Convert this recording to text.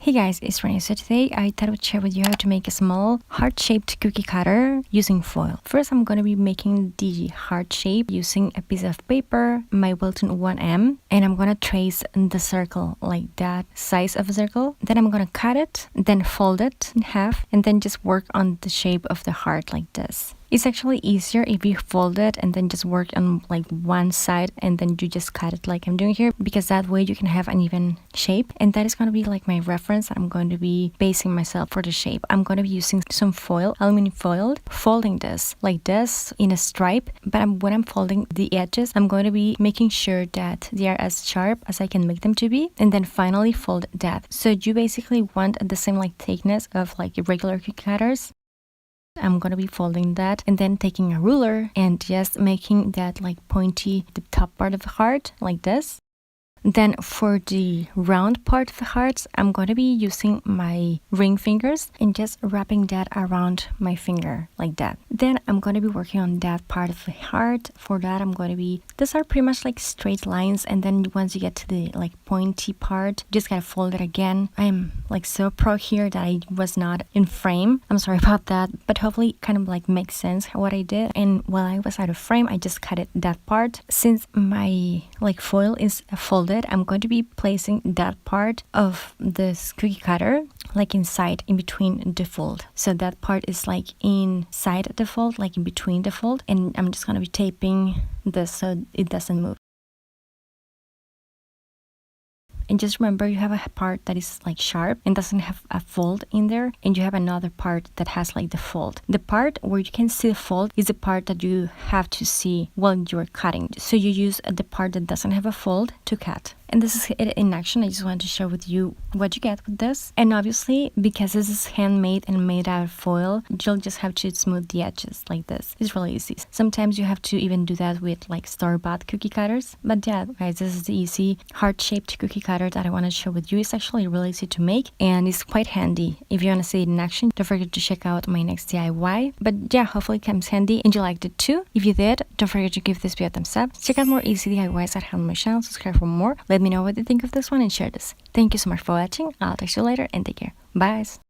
Hey guys, it's Renee. So today I thought I would share with you how to make a small heart-shaped cookie cutter using foil. First, I'm going to be making the heart shape using a piece of paper, my Wilton 1M, and I'm going to trace the circle like that size of a circle. Then I'm going to cut it, then fold it in half, and then just work on the shape of the heart like this. It's actually easier if you fold it and then just work on like one side and then you just cut it like I'm doing here, because that way you can have an even shape. And that is going to be like my reference that I'm going to be basing myself for the shape. I'm going to be using some foil, aluminum foil, folding this like this in a stripe. But when I'm folding the edges, I'm going to be making sure that they are as sharp as I can make them to be, and then finally fold that. So you basically want the same like thickness of like regular cookie cutters. I'm going to be folding that and then taking a ruler and just making that like pointy, the top part of the heart like this. Then for the round part of the hearts, I'm going to be using my ring fingers and just wrapping that around my finger like that. Then I'm going to be working on that part of the heart. For that, these are pretty much like straight lines. And then once you get to the like pointy part, you just gotta fold it again. I'm like so pro here that I was not in frame. I'm sorry about that, but hopefully it kind of like makes sense what I did. And while I was out of frame, I just cut it that part. Since my like foil is folded, I'm going to be placing that part of this cookie cutter like inside, in between the fold. So that part is like inside the fold, like in between the fold. And I'm just going to be taping this so it doesn't move. And just remember, you have a part that is like sharp and doesn't have a fold in there, and you have another part that has like the fold. The part where you can see the fold is the part that you have to see while you're cutting. So you use the part that doesn't have a fold to cut. And this is it in action. I just wanted to share with you what you get with this. And obviously, because this is handmade and made out of foil, you'll just have to smooth the edges like this. It's really easy. Sometimes you have to even do that with like store-bought cookie cutters. But yeah, guys, this is the easy heart-shaped cookie cutter that I want to share with you. It's actually really easy to make and it's quite handy. If you want to see it in action, don't forget to check out my next DIY. But yeah, hopefully it comes handy and you liked it too. If you did, don't forget to give this video a thumbs up. Check out more easy DIYs I have on my channel. Subscribe for more. Let me know what you think of this one and share this. Thank you so much for watching. I'll talk to you later and take care. Bye.